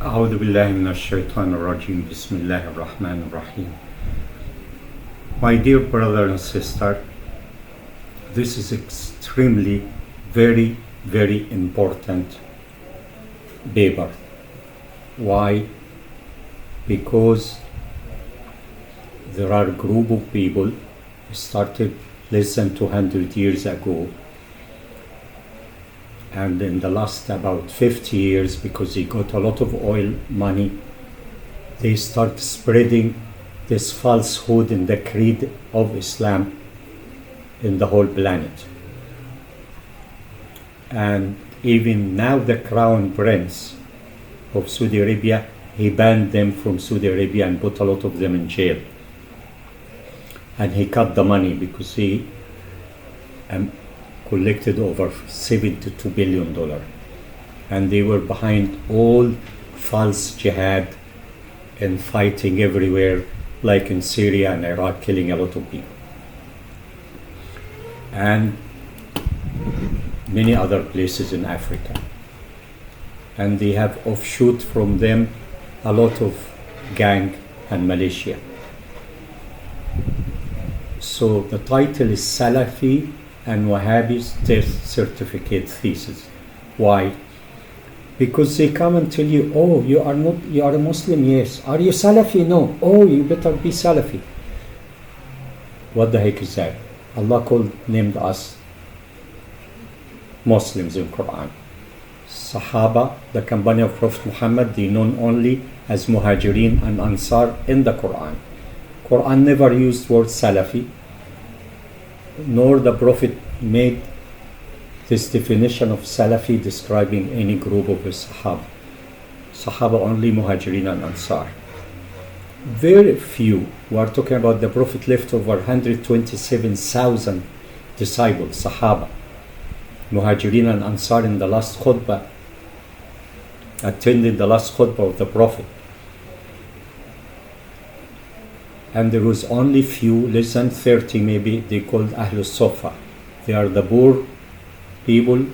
أعوذ بالله من الشيطان الرجيم بسم الله الرحمن الرحيم. My dear brother and sister, this is extremely very important paper. Why? Because there are a group of people started less than 200 years ago, and in the last about 50 years, because they got a lot of oil money, they start spreading this falsehood in the creed of Islam in the whole planet. And even now the crown prince of Saudi Arabia, he banned them from Saudi Arabia and put a lot of them in jail. And he cut the money because he collected over $72 billion. And they were behind all false jihad and fighting everywhere, like in Syria and Iraq, killing a lot of people. And many other places in Africa. And they have offshoot from them a lot of gang and militia. So the title is Salafi and Wahhabies Death Certificate Thesis. Why? Because they come and tell you, oh, you are a Muslim, yes. Are you Salafi? No. Oh, you better be Salafi. What the heck is that? Allah named us Muslims in Quran. Sahaba, the company of Prophet Muhammad, they known only as Muhajirin and Ansar in the Quran. Quran never used word Salafi, nor the Prophet made this definition of Salafi describing any group of his Sahaba. Sahaba only Muhajirin and Ansar. Very few. We are talking about the Prophet left over 127,000 disciples, Sahaba. Muhajirin and Ansar in the last khutbah, attended the last khutbah of the Prophet. And there was only few, less than 30 maybe, they called Ahlul Sufa. They are the poor people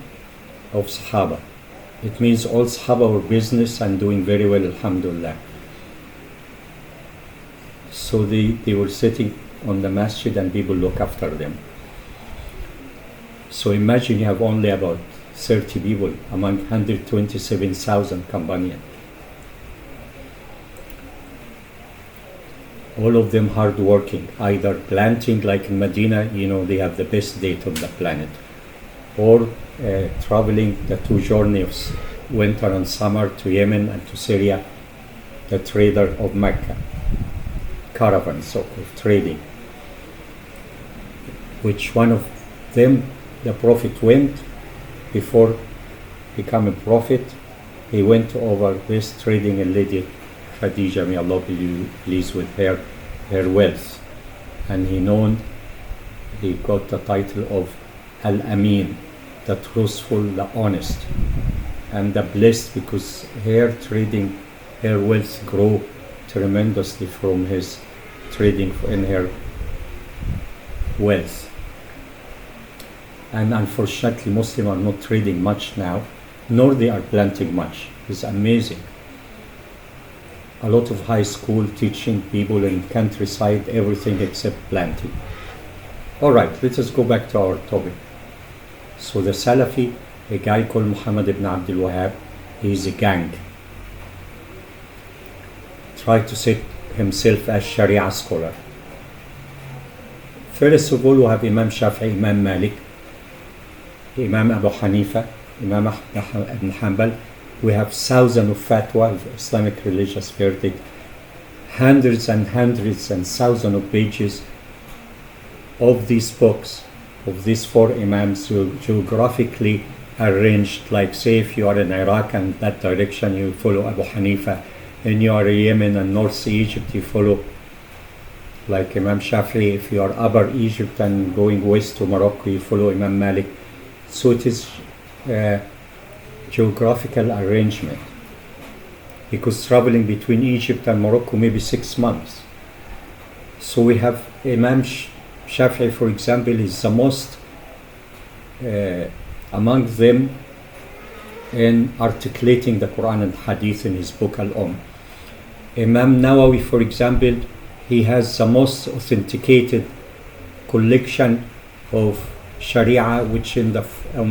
of Sahaba. It means all Sahaba were business and doing very well, alhamdulillah. So they were sitting on the masjid and people look after them. So imagine you have only about 30 people among 127,000 companions. All of them hard working, either planting like in Medina, they have the best date on the planet, or traveling the two journeys, winter and summer, to Yemen and to Syria, the trader of Mecca, caravans of trading. Which one of them the Prophet went before becoming prophet? He went over this trading a lady, Khadiajah, may Allah be pleased with her wealth. And he got the title of Al-Amin, the truthful, the honest, and the blessed, because her trading, her wealth grew tremendously from his trading in her wealth. And unfortunately, Muslims are not trading much now, nor they are planting much. It's amazing. A lot of high school teaching people in countryside everything except planting. All right, let us go back to our topic. So the Salafi, a guy called Muhammad ibn Abdul Wahhab, he is a gang. Tried to set himself as Sharia scholar. First of all, we have Imam Shafi'i, Imam Malik, Imam Abu Hanifa, Imam Ibn Hanbal. We have thousands of fatwa of Islamic religious verdict, hundreds and thousands of pages of these books, of these four Imams, geographically arranged. Like, say, if you are in Iraq and that direction, you follow Abu Hanifa. And you are in Yemen and North Egypt, you follow like Imam Shafi'i. If you are Upper Egypt and going west to Morocco, you follow Imam Malik. So it is geographical arrangement, because traveling between Egypt and Morocco maybe 6 months. So we have Imam Shafi'i, for example, is the most among them in articulating the Quran and Hadith in his book Imam Nawawi, for example, he has the most authenticated collection of Sharia, which on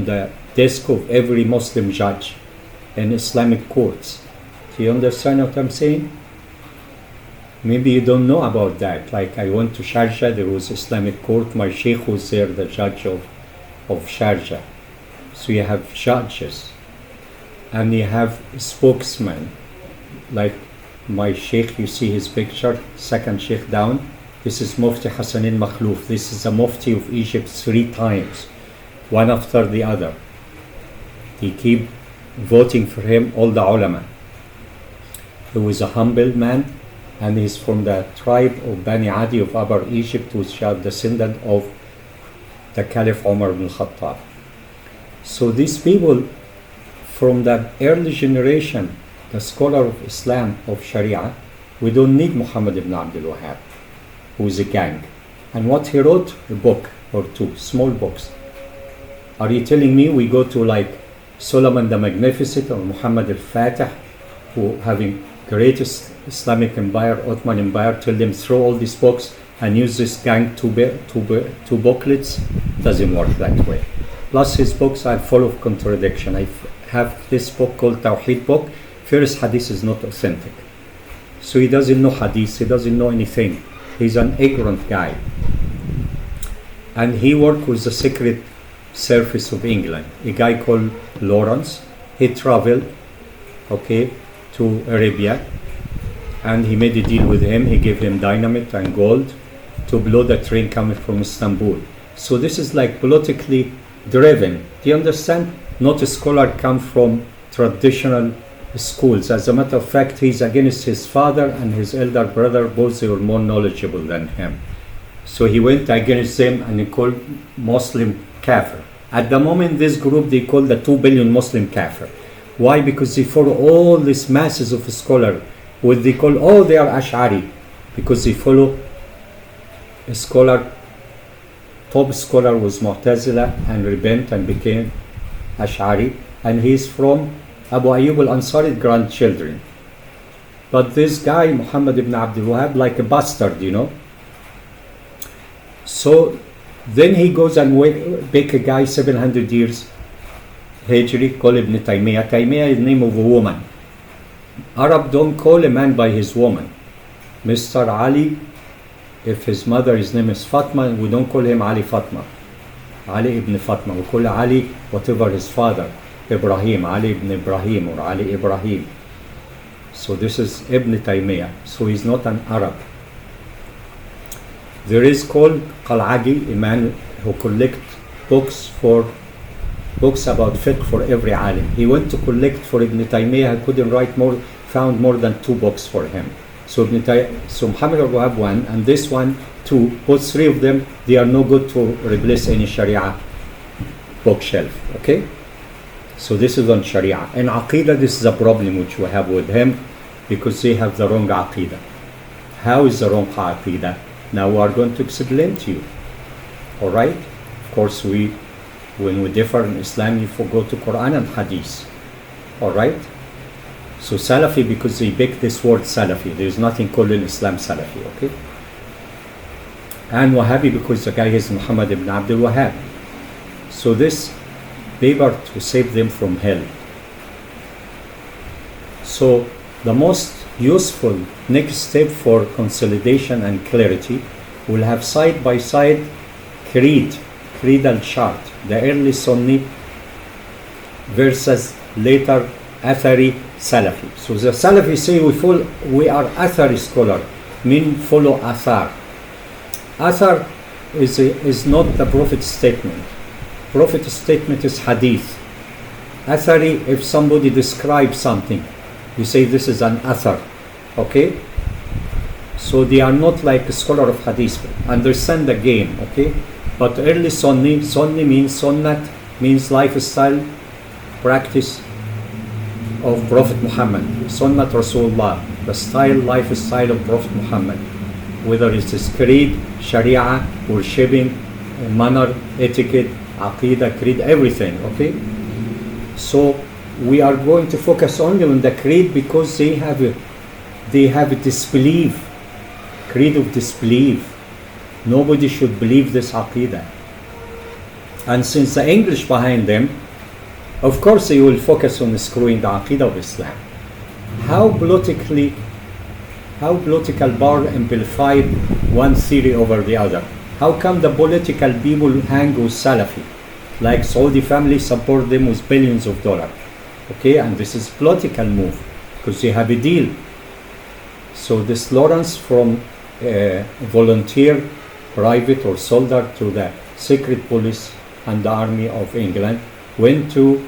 the desk of every Muslim judge in Islamic courts. Do you understand what I'm saying? Maybe you don't know about that. Like, I went to Sharjah, there was Islamic court, my sheikh was there, the judge of Sharjah. So you have judges and you have spokesmen, like my sheikh, you see his picture, second sheikh down. This is Mufti Hassanin Makhlouf. This is the Mufti of Egypt 3 times, one after the other. He keep voting for him, all the ulama. He was a humble man, and he's from the tribe of Bani Adi of Upper Egypt, which are descendant of the Caliph Umar ibn Khattab. So these people from the early generation, the scholar of Islam, of Sharia, we don't need Muhammad ibn Abdul Wahhab, who is a gang. And what he wrote, a book or 2, small books. Are you telling me we go to like Solomon the Magnificent or Muhammad al-Fatih, who having greatest Islamic empire, Ottoman Empire, tell them throw all these books and use this gang two booklets? Doesn't work that way. Plus his books are full of contradiction. I have this book called Tawheed book. First, Hadith is not authentic. So he doesn't know Hadith, he doesn't know anything. He's an ignorant guy. And he worked with the Secret Service of England, a guy called Lawrence. He traveled, to Arabia, and he made a deal with him. He gave him dynamite and gold to blow the train coming from Istanbul. So this is like politically driven. Do you understand? Not a scholar come from traditional schools. As a matter of fact, he's against his father and his elder brother. Both they were more knowledgeable than him. So he went against them and he called Muslim kafir. At the moment, this group, they call the 2 billion Muslim kafir. Why? Because they follow all these masses of scholars. What they call, they are Ash'ari. Because they follow a scholar, top scholar was Mu'tazila and repent and became Ash'ari. And he's from Abu Ayyub al-Ansari's grandchildren. But this guy, Muhammad ibn Abdul Wahhab, like a bastard, So then he goes and wake a guy 700 years Hijri, called Ibn Taymiyyah. Taymiyyah is the name of a woman. Arab don't call a man by his woman. Mr. Ali, if his mother's name is Fatma, we don't call him Ali Fatma. Ali ibn Fatma. We call Ali whatever his father. Ibrahim, Ali ibn Ibrahim or Ali Ibrahim. So this is Ibn Taymiyyah. So he's not an Arab. There is called Qal'agi, a man who collects books about fiqh for every alim. He went to collect for Ibn Taymiyyah. He couldn't found more than 2 books for him. So Muhammad ibn Wahhab 1 and this one 2, both 3 of them, they are no good to replace any Sharia bookshelf. So this is on Sharia. In Aqidah, this is a problem which we have with him because they have the wrong Aqidah. How is the wrong Aqidah? Now we are going to explain to you. Alright? Of course, when we differ in Islam, you go to Quran and Hadith. Alright? So Salafi, because they pick this word Salafi, there is nothing called in Islam Salafi, And Wahhabi, because the guy is Muhammad ibn Abdul Wahhab. So this paper to save them from hell. So the most useful next step for consolidation and clarity will have side by side creedal chart, the early Sunni versus later Atharī Salafi. So the Salafi say we are Atharī scholar, mean follow Athar. Athar is not the Prophet's statement. Prophet's statement is Hadith. Atharī, if somebody describes something, you say this is an Athar. So they are not like a scholar of Hadith. Understand the game, But early Sunni means Sunnat, means lifestyle, practice of Prophet Muhammad. Sunnat Rasulullah, the lifestyle of Prophet Muhammad. Whether it is creed, Sharia, worshipping, manner, etiquette, Aqidah, creed, everything, So we are going to focus only on the creed because they have a disbelief, creed of disbelief. Nobody should believe this aqidah. And since the English behind them, of course they will focus on screwing the aqidah of Islam. How political power amplified one theory over the other? How come the political people hang with Salafi? Like Saudi family support them with billions of dollars. Okay, and this is political move because they have a deal. So this Lawrence from volunteer, private or soldier to the secret police and the army of England went to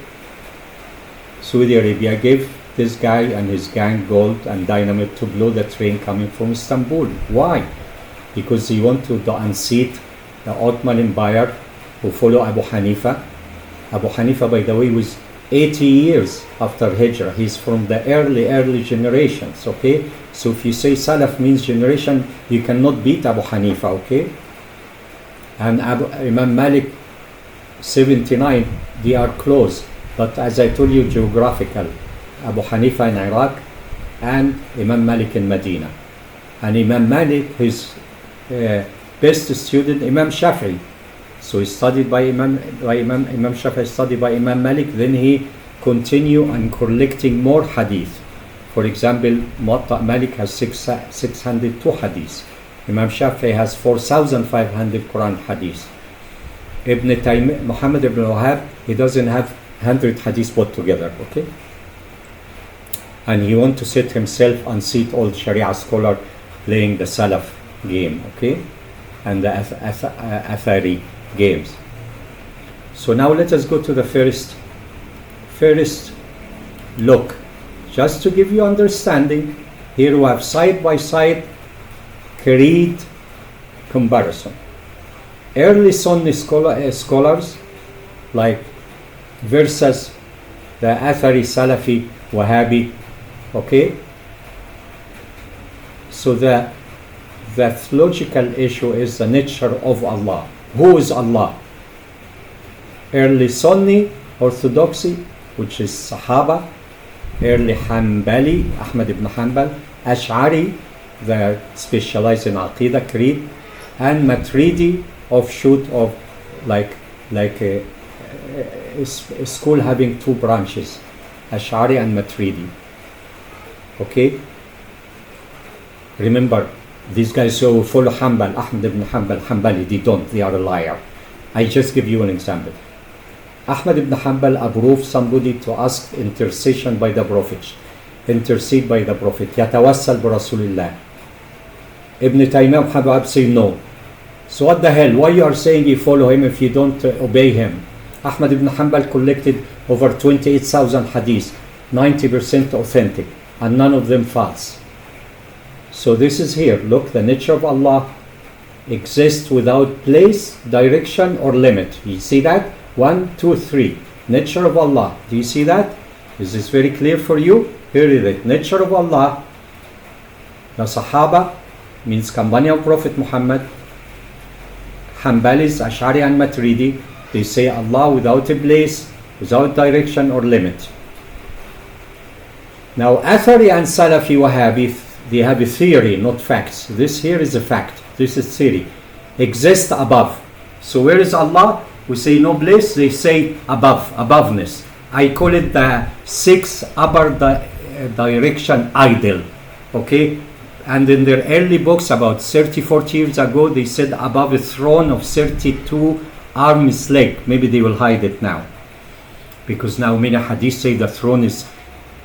Saudi Arabia, gave this guy and his gang gold and dynamite to blow the train coming from Istanbul. Why? Because they want to unseat the Ottoman Empire who follow Abu Hanifa. Abu Hanifa, by the way, was 80 years after Hijrah. He's from the early generations, okay? So if you say Salaf means generation, you cannot beat Abu Hanifa, okay? And Imam Malik, 79, they are close. But as I told you, geographical. Abu Hanifa in Iraq and Imam Malik in Medina. And Imam Malik, his best student, Imam Shafi'i. So he studied by Imam Shafi'i, studied by Imam Malik. Then he continued and collecting more hadith. For example, Muwatta Malik has 602 hadith. Imam Shafi'i has 4,500 Quran hadith. Ibn Taymiyyah, Muhammad ibn Wahhab, he doesn't have 100 hadith put together, okay? And he wants to sit himself and seat all Sharia scholar playing the Salaf game, okay? And the Atharī games. So now let us go to the first look. Just to give you understanding, here we have side by side creed comparison. Early Sunni scholars like versus the Atharī, Salafi, Wahhabi, okay? So the theological issue is the nature of Allah. Who is Allah? Early Sunni Orthodoxy, which is Sahaba, early Hanbali, Ahmad ibn Hanbal, Ash'ari, they specialize in Aqidah, Creed, and Maturidi, offshoot of like a school having two branches, Ash'ari and Maturidi. Okay? Remember, these guys who follow Hanbal, Ahmad ibn Hanbal, Hanbali, they don't, they are a liar. I just give you an example. Ahmad ibn Hanbal approved somebody to ask intercession by the Prophet. Intercede by the Prophet. Yatawassal bi Rasulillah. Ibn Taymiyyah Muhammad say no. So what the hell? Why you are saying you follow him if you don't obey him? Ahmad ibn Hanbal collected over 28,000 hadith, 90% authentic, and none of them false. So this is here. Look, the nature of Allah exists without place, direction, or limit. You see that? 1, 2, 3. Nature of Allah. Do you see that? Is this very clear for you? Here is it. Nature of Allah. The Sahaba means companion of Prophet Muhammad. Hanbalis, Ash'ari and Maturidi, they say Allah without a place, without direction or limit. Now Atharī and Salafi Wahhabi, they have a theory, not facts. This here is a fact. This is theory. Exist above. So where is Allah? We say no place. They say above, aboveness. I call it the sixth upper direction idol. Okay? And in their early books, about 30, 40 years ago, they said above a throne of 32 arms length. Maybe they will hide it now. Because now many hadith say the throne is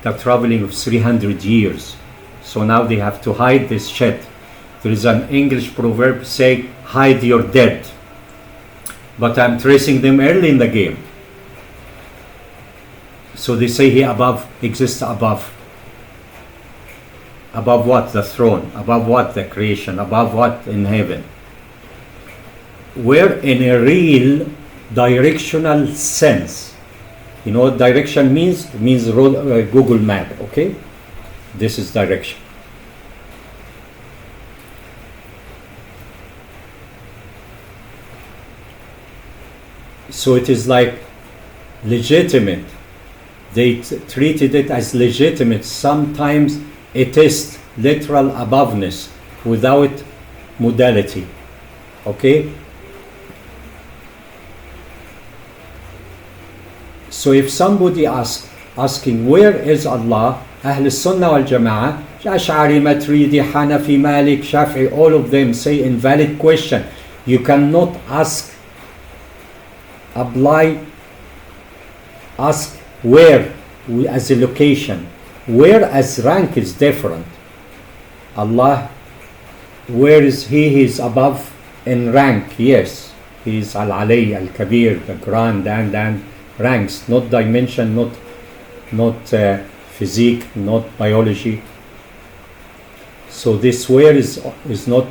the traveling of 300 years. So now they have to hide this shit. There is an English proverb saying, hide your dead. But I'm tracing them early in the game. So they say he above exists above. Above what? The throne. Above what? The creation. Above what? In heaven. Where in a real directional sense. You know what direction means? It means Google map, okay? This is direction. So it is like legitimate They treated it as legitimate. Sometimes it is literal aboveness without modality. Okay? So if somebody asking where is Allah, Ahl Sunnah wal Jama'ah, Ash'ari, Maturidi, Hanafi, Malik, Shafi'i, all of them say invalid question. You cannot ask where as a location. Where as rank is different. Allah, where is He? He is above in rank, yes. He is Al-Ali, Al-Kabir, the grand and ranks, not dimension, not physique, not biology. So this where is not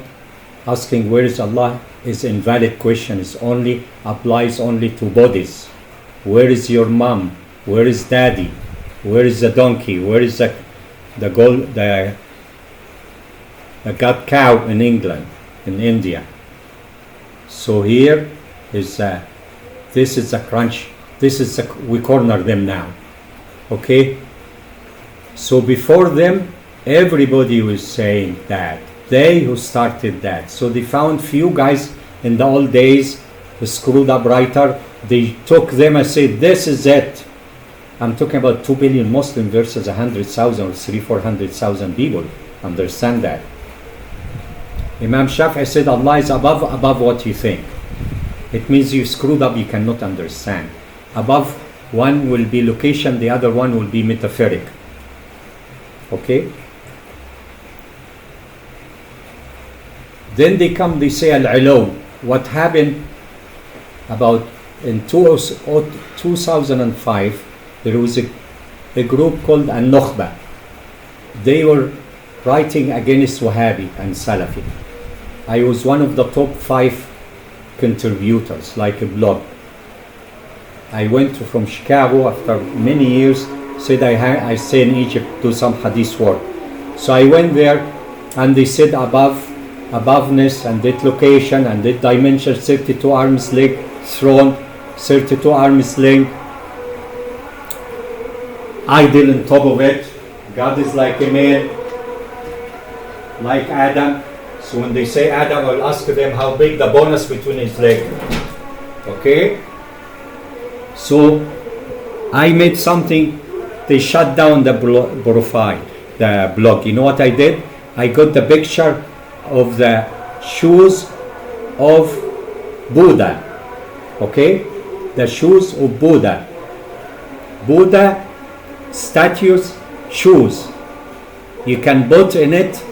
asking where is Allah is invalid question. It only applies only to bodies. Where is your mom? Where is daddy? Where is the donkey? Where is the god cow in England, in India? So here is this is a crunch. This is we corner them now. Okay. So before them, everybody was saying that. They who started that. So they found few guys in the old days, the screwed up writer. They took them and said, this is it. I'm talking about 2 billion Muslims versus 100,000 or 300,000-400,000 people. Understand that. Imam Shafi'i said Allah is above what you think. It means you screwed up, you cannot understand. Above one will be location, the other one will be metaphoric. Okay? Then they say Al-Ulu. What happened about in 2005, there was a group called An-Nukhba. They were writing against Wahhabi and Salafi. I was one of the top 5 contributors, like a blog. I went from Chicago after many years, said I stay in Egypt, do some hadith work. So I went there and they said aboveness and that location and that dimension, 32 arms length, throne, 32 arms length, idol on top of it. God is like a man, like Adam. So when they say Adam, I'll ask them how big the bonus between his legs. Okay? So I made something, they shut down the profile, the blog. You know what I did? I got the picture of the shoes of Buddha. Okay? The shoes of Buddha. Buddha statues, shoes. You can put in it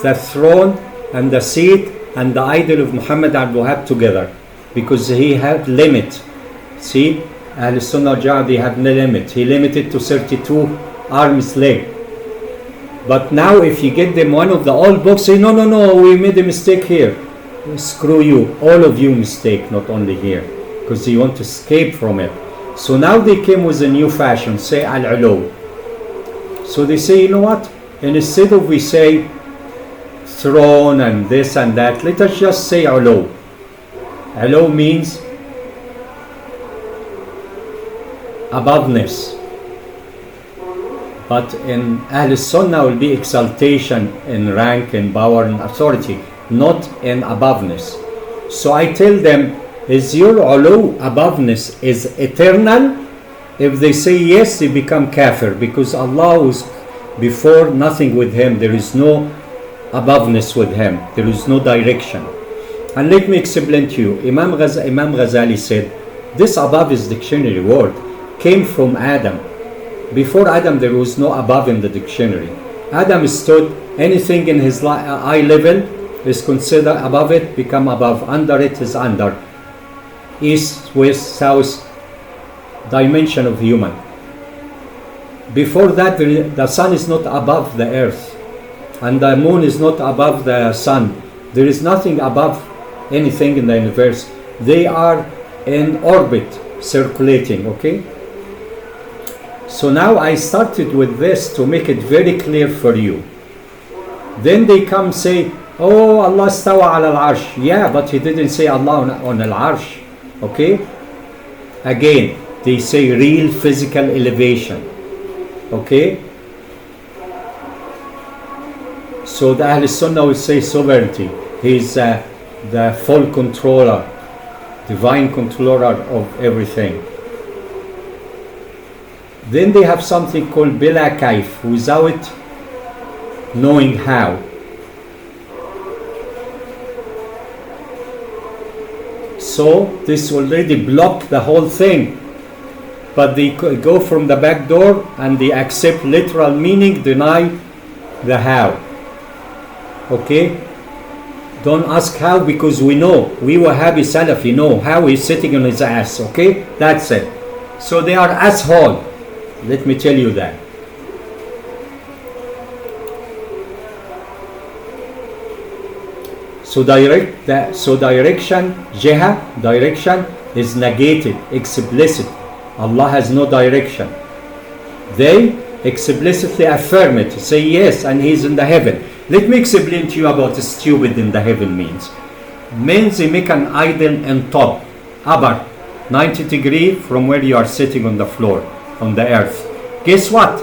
the throne and the seat and the idol of Muhammad Abdul Wahhab together, because he had limit. See, Ahl Sunnah wal Jama'ah, they have no limit. He limited to 32 arms length. But now if you get them one of the old books, say no, we made a mistake here. Screw you, all of you mistake, not only here, because you want to escape from it. So now they came with a new fashion, say Al-Ulu. So they say, you know what? And instead of we say throne and this and that, let us just say Ulu. Ulu means aboveness. But in Ahl Sunnah will be exaltation in rank and power and authority, not in aboveness. So I tell them, is your ulu, aboveness, is eternal? If they say yes, they become kafir, because Allah was before nothing with him. There is no aboveness with him. There is no direction. And let me explain to you. Imam Ghazali said, this above is dictionary word came from Adam. Before Adam, there was no above in the dictionary. Adam stood, anything in his eye level is considered above it, become above. Under it is under. East, west, south, dimension of human. Before that, the sun is not above the earth, and the moon is not above the sun. There is nothing above anything in the universe. They are in orbit, circulating, okay? So now I started with this to make it very clear for you. Then they come say, oh, Allah stawa ala al-arsh. Yeah, but he didn't say Allah on al-arsh. Okay? Again, they say real physical elevation. Okay? So the Ahl Sunnah will say sovereignty. He is the full controller, divine controller of everything. Then they have something called bila kaif, without knowing how. So this already blocked the whole thing. But they go from the back door and they accept literal meaning, deny the how. Okay? Don't ask how, because we know. We Wahhabi Salafi know how he's sitting on his ass. Okay? That's it. So they are asshole. Let me tell you that. So direction, jiha, direction is negated, explicit. Allah has no direction. They explicitly affirm it, say yes, and He's in the heaven. Let me explain to you about stupid in the heaven means. Means they make an idol on top, upper, 90 degrees from where you are sitting on the floor, on the earth. Guess what?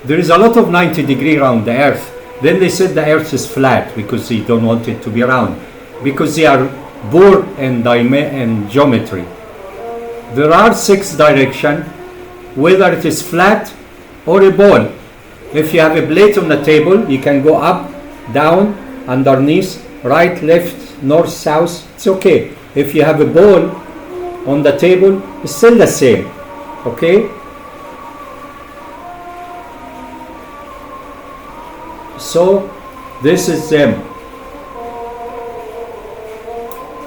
There is a lot of 90 degrees around the earth. Then they said the earth is flat because they don't want it to be round, because they are bored in geometry. There are 6 directions, whether it is flat or a ball. If you have a plate on the table, you can go up, down, underneath, right, left, north, south. It's okay. If you have a ball on the table, it's still the same. Okay? So this is them.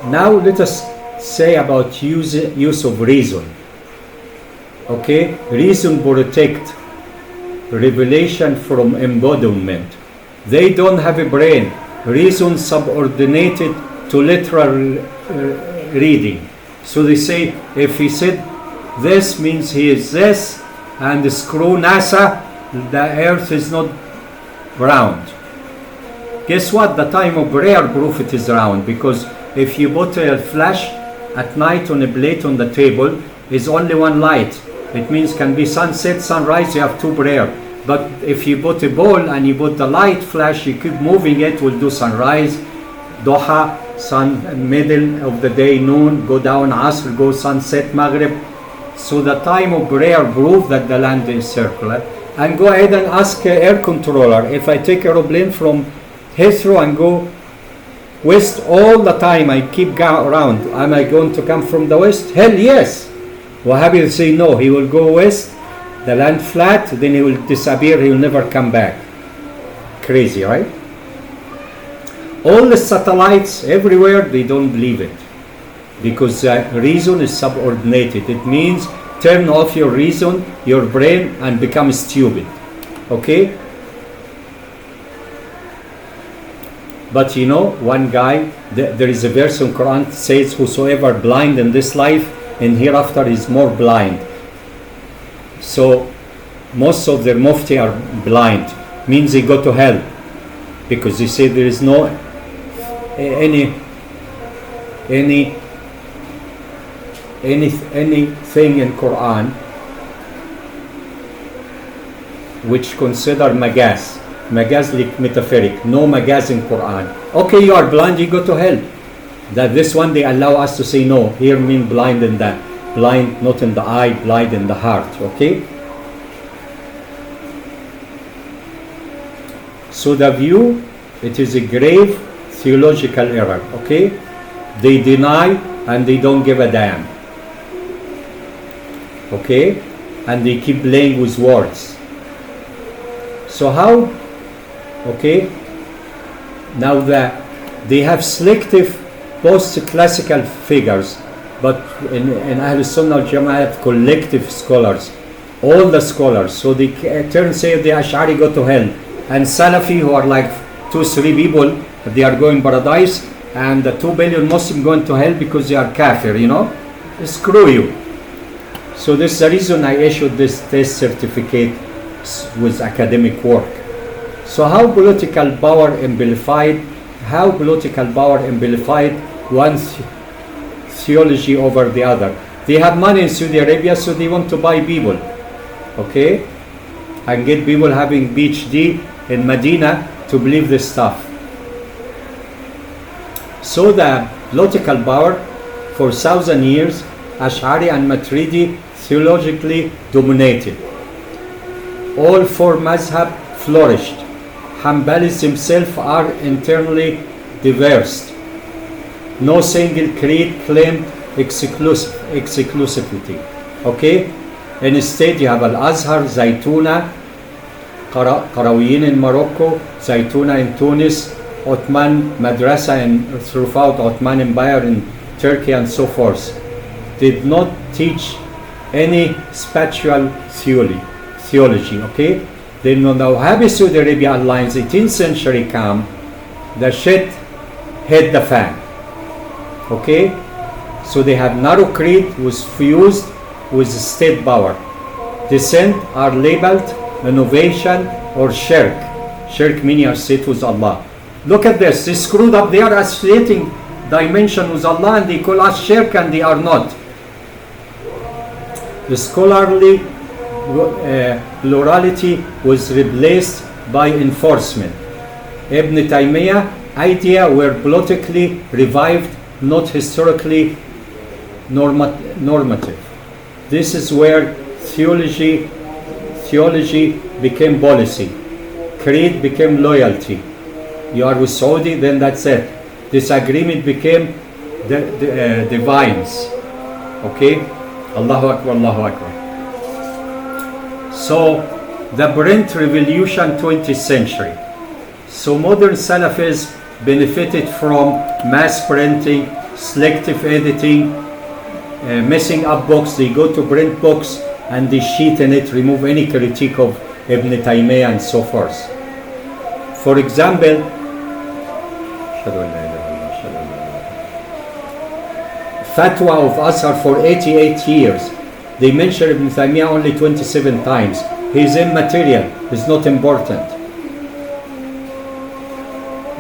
Now let us say about use of reason. Okay? Reason protect revelation from embodiment. They don't have a brain. Reason subordinated to literal reading. So they say, if he said this means he is this, and screw NASA, the earth is not round. Guess what? The time of prayer proof it is round, because if you put a flash at night on a plate on the table, is only one light. It means can be sunset, sunrise, you have 2 prayer. But if you put a ball and you put the light flash, you keep moving it, will do sunrise, duha, sun, middle of the day, noon, go down, asr, go sunset, maghrib. So the time of prayer prove that the land is circular. And go ahead and ask air controller, if I take aeroplane from Heathrow and go west all the time, I keep around, am I going to come from the west? Hell yes. Wahhabi will say no, he will go west, the land flat, then he will disappear, he will never come back. Crazy, right? All the satellites everywhere, they don't believe it, because reason is subordinated. It means turn off your reason, your brain, and become stupid. Okay? But you know, one guy, there is a verse in Quran that says, whosoever blind in this life, and hereafter is more blind. So most of their mufti are blind, means they go to hell, because they say there is no anything in Quran which consider magaz like metaphoric. No magaz in Quran. Okay, you are blind, you go to hell. That this one they allow us to say no. Here mean blind in the blind, not in the eye, blind in the heart. Okay. So the view, it is a grave theological error. Okay. They deny and they don't give a damn. Okay, and they keep playing with words. So how? Okay, now they have selective post-classical figures, but in Ahl Sunnah al-Jama'ah have collective scholars, all the scholars. So they turn say the Ash'ari go to hell, and Salafi who are like 2-3 people, they are going paradise, and the 2 billion Muslims going to hell because they are kafir. You know, screw you. So this is the reason I issued this test certificate with academic work. So how political power amplified one theology over the other. They have money in Saudi Arabia, so they want to buy people. Okay? and get people having PhD in Medina to believe this stuff. So the political power for 1,000 years, Ash'ari and Maturidi theologically dominated. All four mazhab flourished. Hanbalis themselves are internally diverse. No single creed claimed exclusivity. Okay? Instead, you have Al-Azhar, Zaytuna, Qarawiyyin in Morocco, Zaytuna in Tunis, Ottoman Madrasa throughout Ottoman Empire in Turkey and so forth. Did not teach any spiritual theology. Okay? Then when the Wahhabi Saudi Arabia Alliance 18th century came, the shit hit the fan. Okay? So they have narrow creed was fused with state power. Dissent are labeled innovation or shirk. Shirk meaning associate with Allah. Look at this. They screwed up. They are associating dimension with Allah and they call us shirk and they are not. The scholarly plurality was replaced by enforcement. Ibn Taymiyyah idea were politically revived, not historically normative. This is where theology became policy. Creed became loyalty. You are with Saudi, then that's it. Disagreement became the divines. Okay? Allahu Akbar, Allahu Akbar. So, the print revolution 20th century. So modern Salafis benefited from mass printing, selective editing, messing up books. They go to print books and they cheat in it, remove any critique of Ibn Taymiyyah and so forth. For example, Fatwa of Azhar for 88 years. They mention Ibn Taymiyyah only 27 times. He is immaterial, he's not important.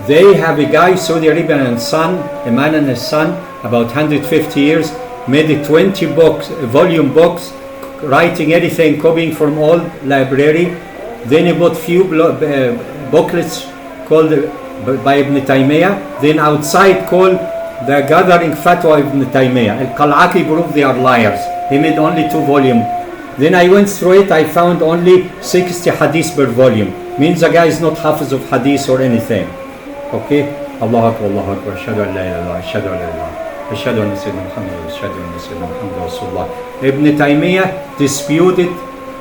They have a guy, Saudi Arabian and son, a man and his son, about 150 years, made a 20 volume books, writing anything, copying from all library. Then he bought few booklets called by Ibn Taymiyyah. Then outside called the Gathering Fatwa Ibn Taymiyyah. Al-Qal'aki proved they are liars. He made only 2 volumes. Then I went through it, I found only 60 hadith per volume. Means the guy is not hafiz of hadith or anything. Okay? Allahu Akbar, Allahu Akbar. Ashhadu an la ilaha illallah, ashhadu an la ilaha illallah. Ashhadu anna Sayyidina Muhammad, ashhadu anna Sayyidina Muhammad Rasulullah. Ibn Taymiyyah disputed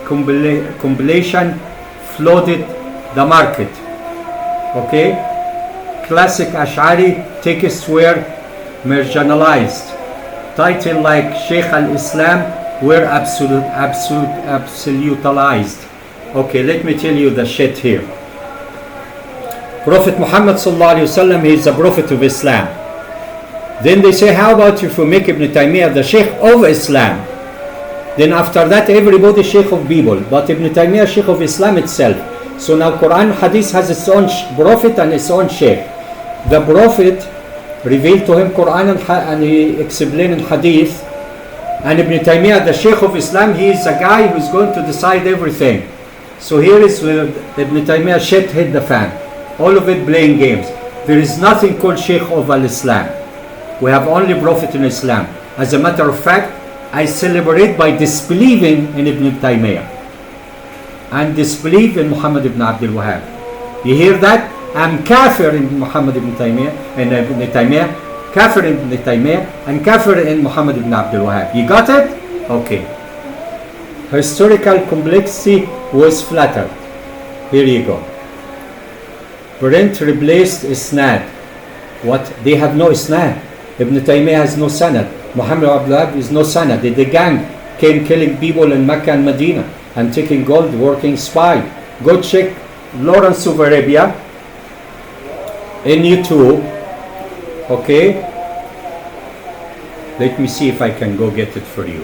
compilation, flooded the market. Okay? Classic Ash'ari texts were marginalized. Titles like Sheikh al-Islam were absolutized. Okay, let me tell you the shit here. Prophet Muhammad sallallahu alaihi wasallam, he is the prophet of Islam. Then they say, how about if we make Ibn Taymiyyah the Sheikh of Islam? Then after that, everybody Sheikh of people. But Ibn Taymiyyah Sheikh of Islam itself. So now Quran Hadith has its own prophet and its own Sheikh. The prophet revealed to him Quran and he explained in Hadith. And Ibn Taymiyyah, the Sheikh of Islam, he is a guy who is going to decide everything. So here is where Ibn Taymiyyah shit hit the fan. All of it playing games. There is nothing called Sheikh of al-Islam. We have only Prophet in Islam. As a matter of fact, I celebrate by disbelieving in Ibn Taymiyyah and disbelieve in Muhammad ibn Abdul Wahhab. You hear that? I'm kafir in Muhammad ibn Taymiyyah, kafir in Ibn Taymiyyah, and kafir in Muhammad ibn Abdul Wahhab. You got it? Okay. Historical complexity was flattered. Here you go. Print replaced isnad. What? They have no isnad. Ibn Taymiyyah has no sanad. Muhammad ibn Abdul Wahhab is no sanad. The gang came killing people in Mecca and Medina and taking gold, working spy. Go check Lawrence of Arabia in YouTube. Okay? Let me see if I can go get it for you.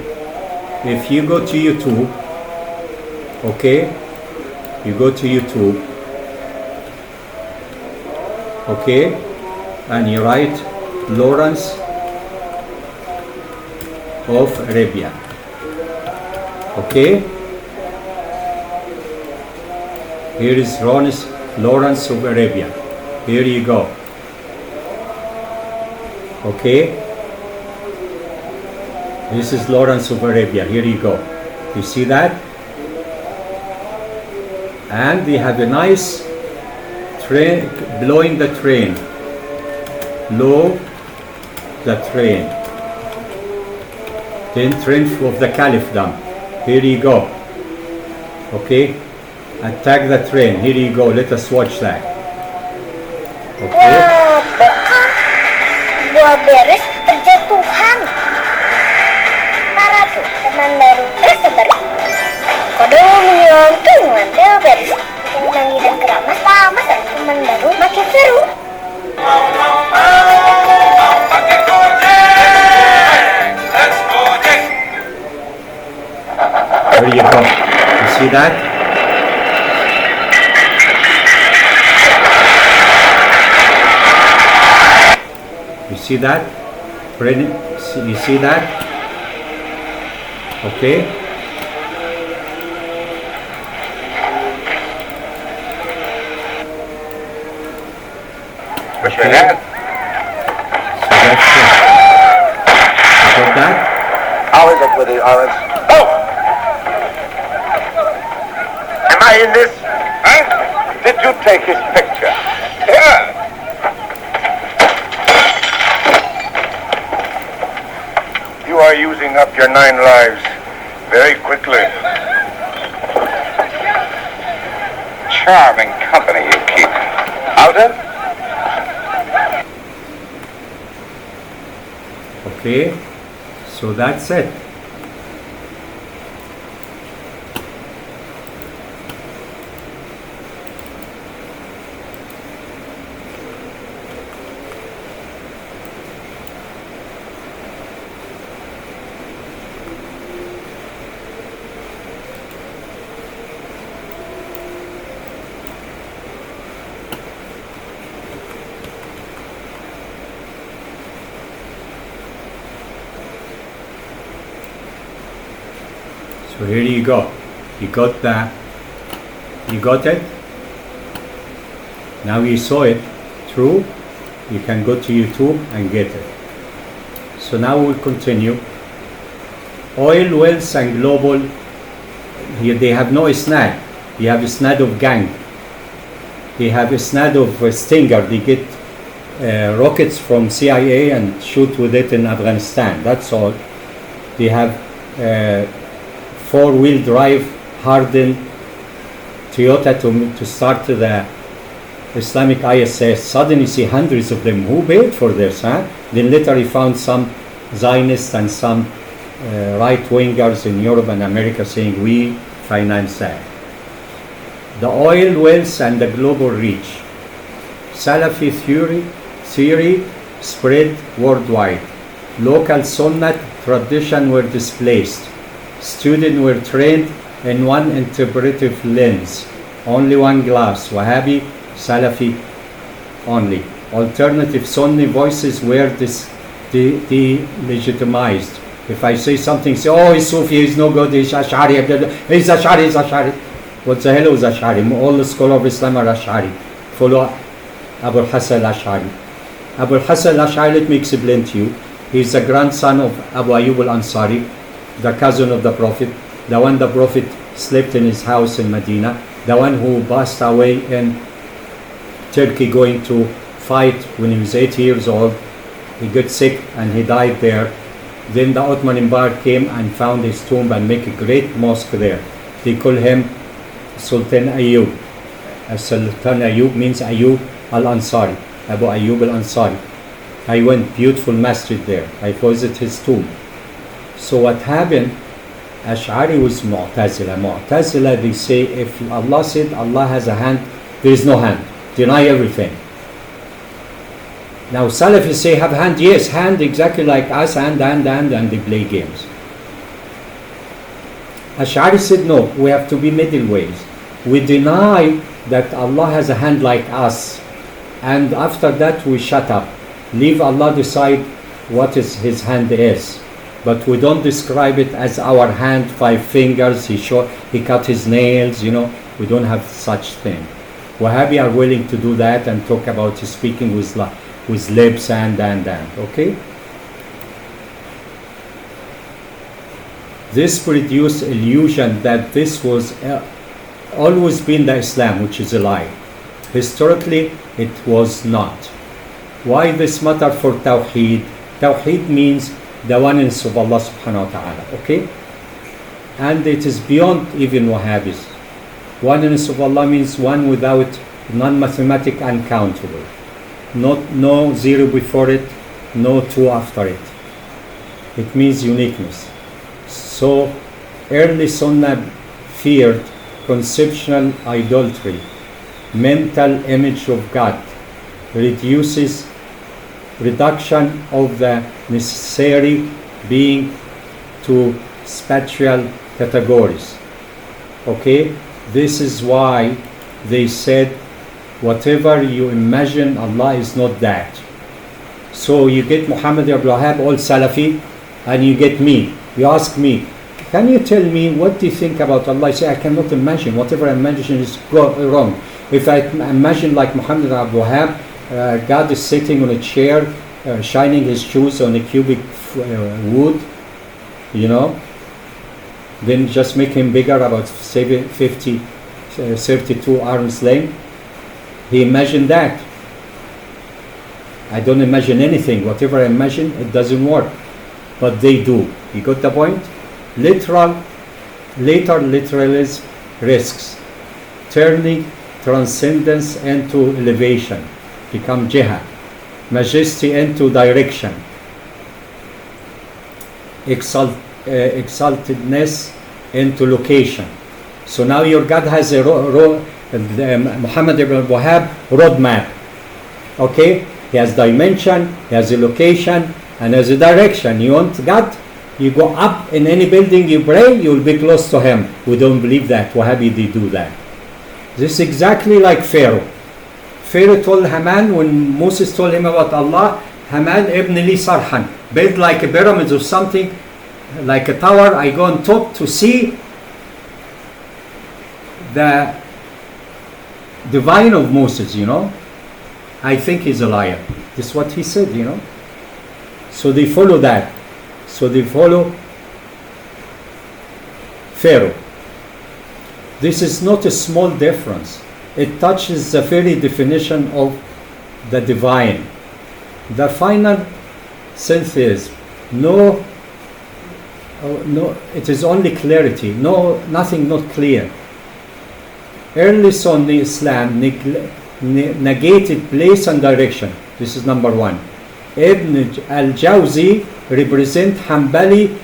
If you go to YouTube, okay? You go to YouTube, okay? And you write Lawrence of Arabia. Okay? Here is Lawrence of Arabia. Here you go. Okay? This is Lawrence of Arabia. Here you go. You see that? And we have a nice train, blowing the train. Blow the train. Then train of the Caliphdom. Here you go. Okay? Attack the train. Here you go. Let us watch that. Okay? Buah beres berjatuhan. Para tuh teman baru tersebar. Kode menyentuh ngambil beres. Menangi dan keramas tamas dan teman baru makin seru. There you go. You see that? You see that? You see that? Okay? Push your hand. So that's it. You got that? How is it with the olives? Oh! Am I in this? Huh? Did you take his picture? Yeah. You are using up your 9 lives very quickly. Charming company you keep. Alden? Okay, so that's it. So here you go. You got that. You got it? Now you saw it. True? You can go to YouTube and get it. So now we'll continue. Oil, wealth and global. Here they have no isnad. You have isnad of gang. They have isnad of Stinger. They get rockets from CIA and shoot with it in Afghanistan. That's all. They have 4-wheel drive hardened Toyota to start the Islamic ISS. Suddenly you see hundreds of them. Who paid for this? Huh? Then later he found some Zionists and some right-wingers in Europe and America saying we finance that. The oil, wealth and the global reach. Salafi theory spread worldwide. Local Sunnah tradition were displaced. Students were trained in one interpretive lens, only one glass, Wahhabi, Salafi only. Alternative Sunni voices were delegitimized. If I say something, say, oh, he's Sufi, he's no good, he's Ash'ari, he's Ash'ari. What the hell is Ash'ari? All the scholars of Islam are Ash'ari. Follow Abu al-Hasan al-Ash'ari. Abu al-Hasan al-Ash'ari, let me explain to you. He's the grandson of Abu Ayyub al-Ansari, the cousin of the Prophet, the one the Prophet slept in his house in Medina, the one who passed away in Turkey going to fight when he was 8 years old. He got sick and he died there. Then the Ottoman Empire came and found his tomb and make a great mosque there. They call him Sultan Ayyub. Sultan Ayyub means Ayyub al-Ansari, Abu Ayyub al-Ansari. I went, beautiful masjid there. I visited his tomb. So what happened, Ash'ari was Mu'tazila. Mu'tazila, they say if Allah said Allah has a hand, there is no hand. Deny everything. Now Salafis say have hand, yes, hand exactly like us, and they play games. Ash'ari said no, we have to be middle ways. We deny that Allah has a hand like us, and after that we shut up. Leave Allah decide what is His hand is. But we don't describe it as our hand, 5 fingers, he cut his nails, We don't have such thing. Wahhabi are willing to do that and talk about speaking with lips and. Okay? This produced illusion that this was always been the Islam, which is a lie. Historically, it was not. Why this matter for Tawheed? Tawheed means the oneness of Allah subhanahu wa ta'ala. Okay? And it is beyond even Wahhabis. Oneness of Allah means one without non-mathematic uncountable. No zero before it, no two after it. It means uniqueness. So early Sunnah feared conceptual idolatry, mental image of God, reduction of the necessary being to spatial categories. Okay? This is why they said whatever you imagine, Allah is not that. So you get Muhammad ibn Wahhab, all Salafi, and you get me. You ask me, can you tell me what do you think about Allah? I say, I cannot imagine. Whatever I imagine is wrong. If I imagine like Muhammad ibn Wahhab, God is sitting on a chair, shining his shoes on a cubic wood, then just make him bigger, about 32 arms length. He imagined that. I don't imagine anything. Whatever I imagine, it doesn't work. But they do. You got the point? Later literalism risks turning transcendence into elevation, become jihad, majesty into direction, exaltedness into location. So now your God has a Muhammad ibn Wahhab roadmap. Okay? He has dimension, he has a location, and has a direction. You want God? You go up in any building, you pray, you will be close to him. We don't believe that. Wahhabi, they do that. This is exactly like Pharaoh. Pharaoh told Haman, when Moses told him about Allah, Haman ibn li sarhan, build like a pyramid or something, like a tower. I go on top to see the divine of Moses, I think he's a liar. This is what he said, So they follow that. So they follow Pharaoh. This is not a small difference. It touches the very definition of the divine. The final synthesis, no, it is only clarity. Nothing not clear. Early Sunni Islam negated place and direction. This is number one. Ibn al-Jawzi represent Hanbali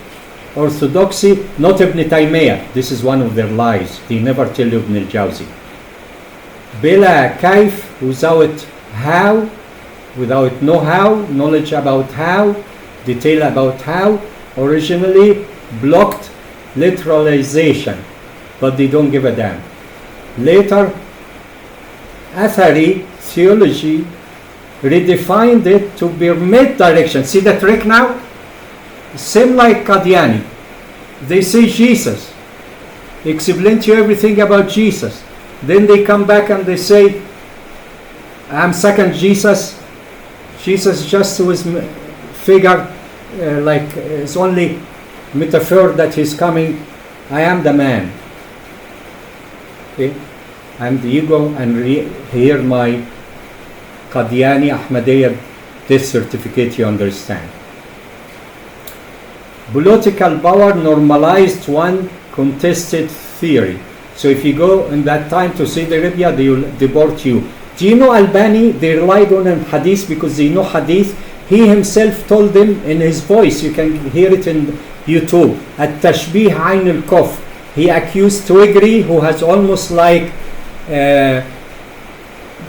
orthodoxy, not Ibn Taymiyyah. This is one of their lies. They never tell you Ibn al-Jawzi. Bila kaif, without how, without know-how, knowledge about how, detail about how, originally blocked literalization, but they don't give a damn. Later, Atharī, theology, redefined it to permit direction. See the trick now? Same like Qadiani. They say Jesus. Explain to you everything about Jesus. Then they come back and they say, I'm second Jesus. Jesus just was figure like it's only metaphor that he's coming. I am the man. Okay? I'm the ego, and here my Qadiani Ahmadiyya death certificate, you understand. Political power normalized one contested theory. So if you go in that time to Saudi Arabia, they will deport you. Do you know Albani? They relied on Hadith because they know Hadith. He himself told them in his voice, you can hear it in YouTube, At-Tashbih Ayn al-Kuf. He accused Twigri, who has almost like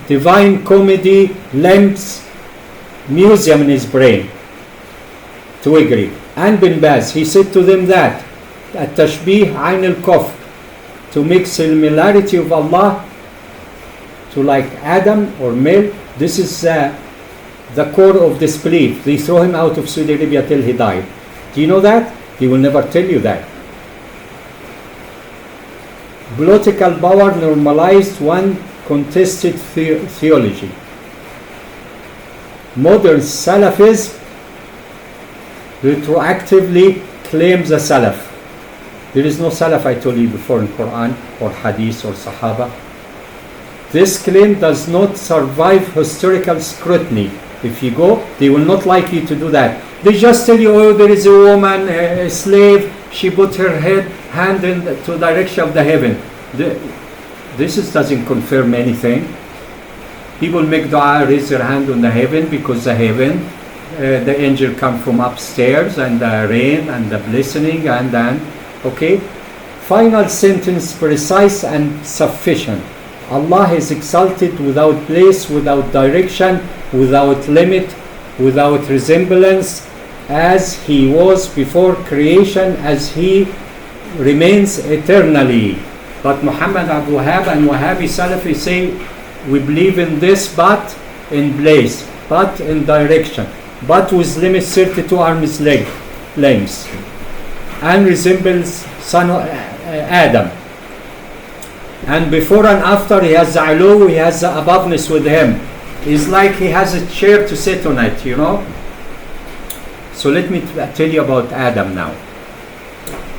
divine comedy lamps museum in his brain. Twigri and Bin Baz, he said to them that At-Tashbih Ayn al-Kuf, to make similarity of Allah to like Adam or male, this is the core of disbelief. They throw him out of Saudi Arabia till he died. Do you know that? He will never tell you that. Political power normalized one contested theology. Modern Salafism retroactively claims the Salaf. There is no Salaf, I told you before, in Quran or Hadith or Sahaba. This claim does not survive historical scrutiny. If you go, they will not like you to do that. They just tell you, oh, there is a woman, a slave, she put her hand in to direction of the heaven. This doesn't confirm anything. People make dua, raise their hand on the heaven, because the heaven, the angel come from upstairs, and the rain and the blessing, and then, okay. Final sentence, precise and sufficient. Allah is exalted without place, without direction, without limit, without resemblance, as He was before creation, as He remains eternally. But Muhammad Abdul Wahhab and Wahhabi Salafi say, we believe in this, but in place, but in direction, but with limits 32 arms lengths, and resembles son of Adam. And before and after, he has the ulu, he has the aboveness with him. It's like he has a chair to sit on it, you know. So let me tell you about Adam now.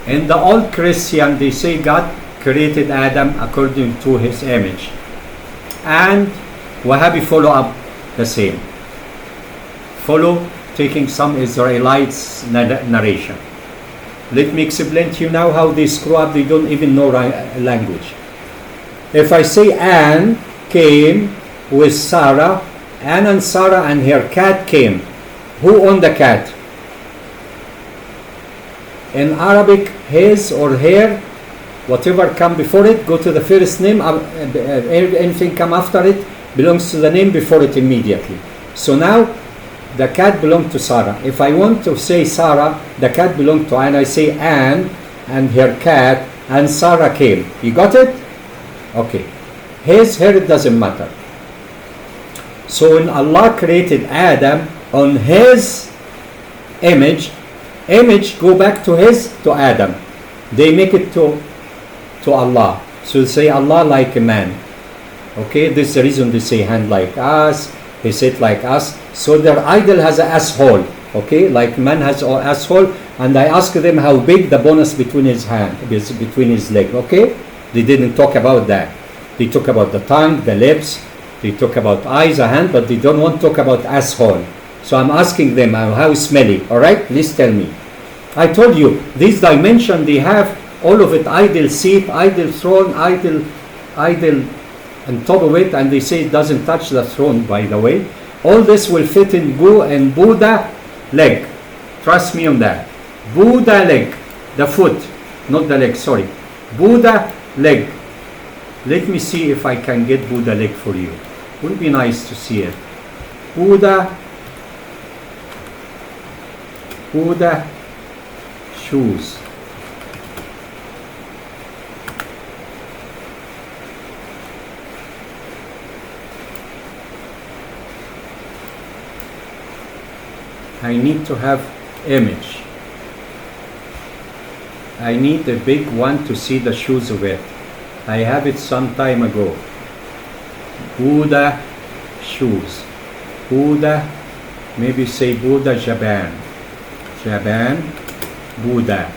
In the old Christian, they say God created Adam according to his image. And Wahhabi follow up the same. Follow taking some Israelites narration. Let me explain to you now how they screw up. They don't even know language. If I say Anne came with Sarah, Anne and Sarah and her cat came. Who owned the cat? In Arabic, his or her, whatever come before it, go to the first name, anything come after it belongs to the name before it immediately. So now the cat belonged to Sarah. If I want to say Sarah, the cat belonged to Anne, I say Anne and her cat, and Sarah came. You got it? Okay. His, her, it doesn't matter. So when Allah created Adam on his image go back to Adam. They make it to Allah. So they say Allah like a man. Okay, this is the reason they say hand like us, they say it like us. So their idol has an asshole. Okay, like man has an asshole, and I ask them how big the bonus between his hand, between his leg. Okay, they didn't talk about that. They talk about the tongue, the lips, they talk about eyes, a hand, but they don't want to talk about asshole. So I'm asking them how smelly. All right, please tell me. I told you this dimension they have all of it, idol seat, idol throne, idol on top of it, and they say it doesn't touch the throne, by the way. All this will fit in Buddha leg. Trust me on that. Buddha leg, the foot, not the leg, sorry. Buddha leg. Let me see if I can get Buddha leg for you. Would be nice to see it. Buddha shoes. I need to have image. I need a big one to see the shoes of it. I have it some time ago. Buddha shoes. Buddha, maybe say Buddha Japan. Japan, Buddha.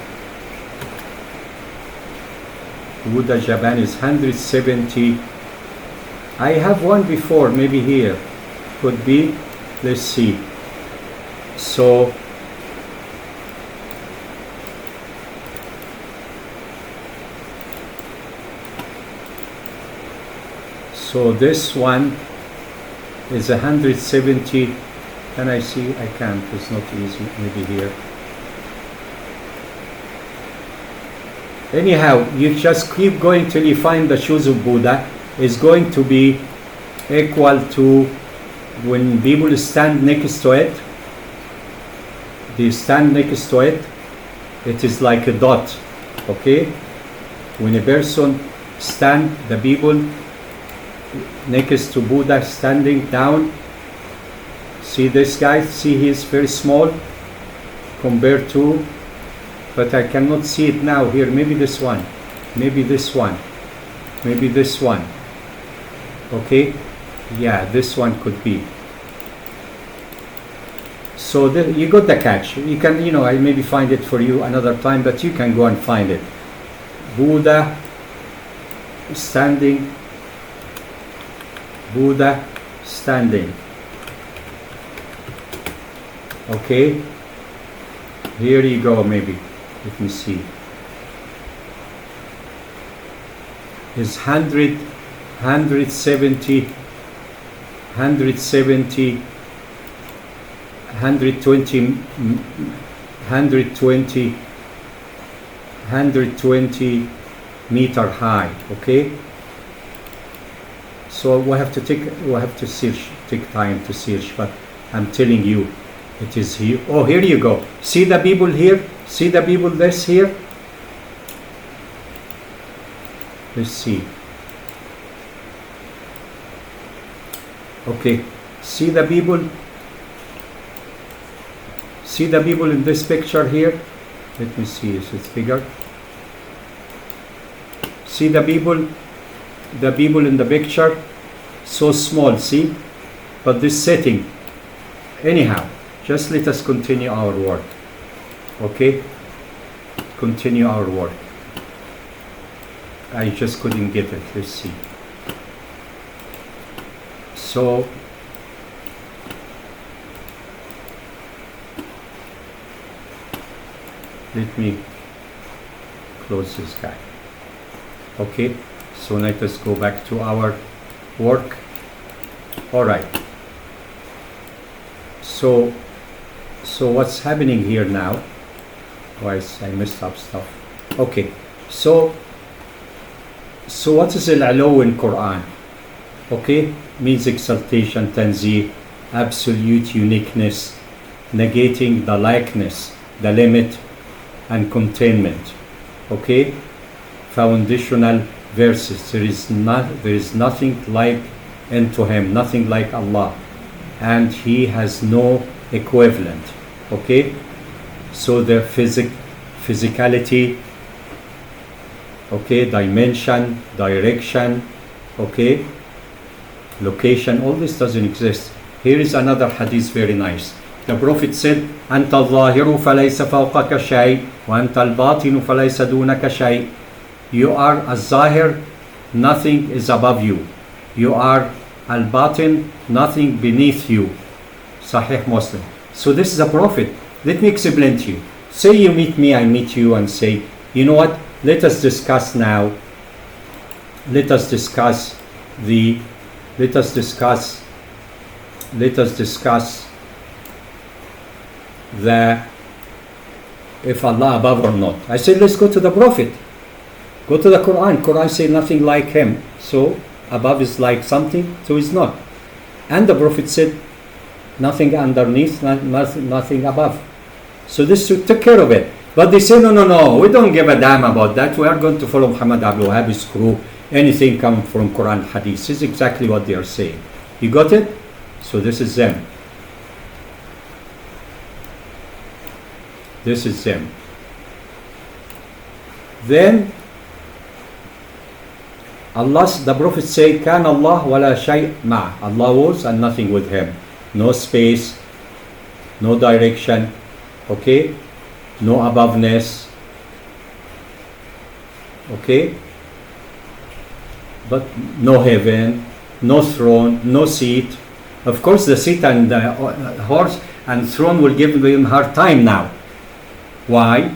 Buddha Japan is 170. I have one before, maybe here. Could be, let's see. So this one is 170. Can I see? I can't. It's not easy. Maybe here. Anyhow, you just keep going till you find the shoes of Buddha. Is going to be equal to when people stand next to it. They stand next to it. It is like a dot. Okay. When a person stand, the people next to Buddha standing down. See this guy? See, he is very small compared to, but I cannot see it now here. Maybe this one. Maybe this one. Maybe this one. Okay, yeah, this one could be. So you got the catch. You can, I maybe find it for you another time, but you can go and find it. Buddha standing. Buddha standing. Okay, here you go. Maybe let me see. Is 170, 120, 120 meter high. Okay, so we have to search, take time to search, but I'm telling you it is here. Oh, here you go. See the people here, see the people this here. Let's see. Okay, see the people in this picture here. Let me see, is it bigger? See the people in the picture, so small, see? But this setting, anyhow, just let us continue our work. Okay, continue our work. I just couldn't get it. Let's see. So let me close this guy. Okay, so let us go back to our work. All right. So what's happening here now? Why I messed up stuff. Okay, so what is al-'ulu in Quran? Okay, means exaltation, tanzih, absolute uniqueness, negating the likeness, the limit, and containment. Okay, foundational verses. There is nothing like unto him, nothing like Allah, and he has no equivalent. Okay, so the physicality, okay, dimension, direction, okay, location, all this doesn't exist. Here is another hadith, very nice. The Prophet said, أنت الظاهر فليس فوقك شيء وأنت الباطن فليس دونك شيء. You are al-zahir, nothing is above you. You are al-batin, nothing beneath you. Sahih Muslim. So this is a Prophet. Let me explain to you. Say you meet me, I meet you, and say, you know what? Let us discuss now. Let us discuss if Allah above or not. I said, let's go to the Prophet. Go to the Quran. Quran say nothing like him. So above is like something, so it's not. And the Prophet said, nothing underneath, nothing above. So this took care of it. But they say, no, we don't give a damn about that. We are going to follow Muhammad Abdul Wahhab's crew. Anything come from Quran, Hadith. This is exactly what they are saying. You got it? So this is them. This is them. Then the Prophet say, Kan Allah wala shay ma. Allah was and nothing with him. No space, no direction, okay? No aboveness, okay? But no heaven, no throne, no seat. Of course, the seat and the horse and throne will give him hard time now. Why?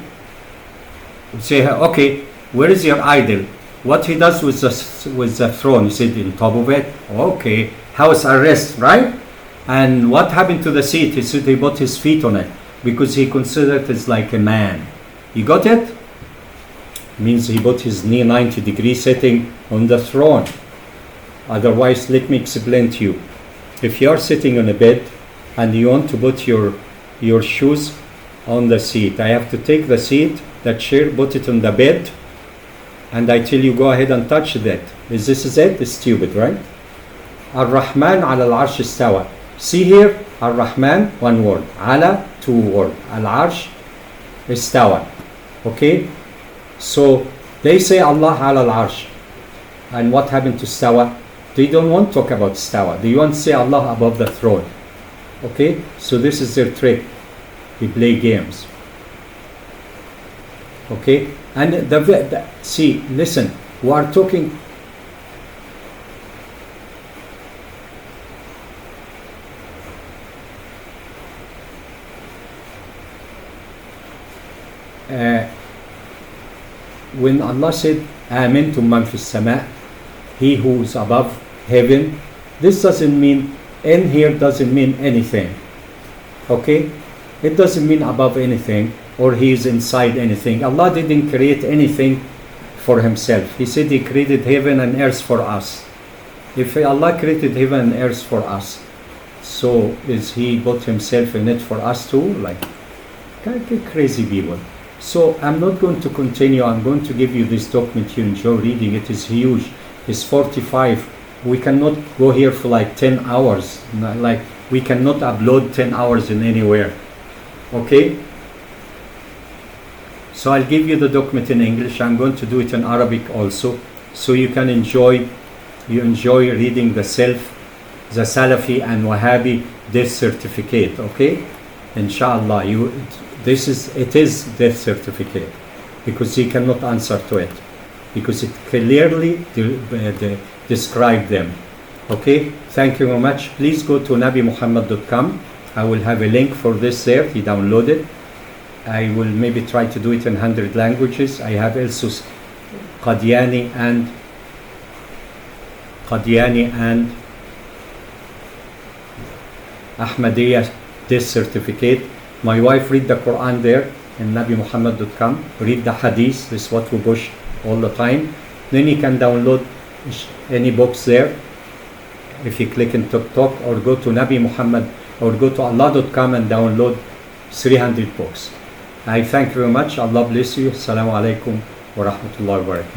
You say, okay, where is your idol? What he does with the throne? You said in top of it. Okay, house arrest, right? And what happened to the seat? He said he put his feet on it because he considered it like a man. You got it? Means he put his knee 90-degree setting on the throne. Otherwise, let me explain to you. If you are sitting on a bed and you want to put your shoes on the seat, I have to take the seat, the chair, put it on the bed, and I tell you go ahead and touch that. This is it? It's stupid, right? Ar-Rahman ala al-Arsh istawa. See here, Ar-Rahman, one word. Ala, two word. Al-Arsh istawa. Okay? So they say Allah ala al-Arsh. And what happened to stawa? They don't want to talk about stawa. They want to say Allah above the throne. Okay? So this is their trick. They play games. Okay? And see, listen, we are talking. When Allah said, "Amintum man fis sama," He who is above heaven, this doesn't mean, in here doesn't mean anything. Okay? It doesn't mean above anything, or He is inside anything. Allah didn't create anything for Himself. He said He created heaven and earth for us. If Allah created heaven and earth for us, so is He put Himself in it for us too? Like, crazy people. So I'm not going to continue. I'm going to give you this document. You enjoy reading it. It's huge. It's 45. We cannot go here for like 10 hours. Like, we cannot upload 10 hours in anywhere. Okay? So I'll give you the document in English. I'm going to do it in Arabic also, so you can enjoy reading the Salafi and Wahhabi death certificate. Okay? Inshallah, it is death certificate, because he cannot answer to it, because it clearly described them. Okay? Thank you very much. Please go to nabimuhammad.com. I will have a link for this there. He downloaded. I will maybe try to do it in 100 languages. I have also Qadiani and Ahmadiyya death certificate. My wife read the Quran there in nabimuhammad.com. Read the Hadith. This is what we push all the time. Then you can download any books there. If you click in TikTok, or go to Nabi Muhammad, or go to Allah.com and download 300 books. I thank you very much. Allah bless you. Assalamu alaikum wa rahmatullahi wa barakatuh.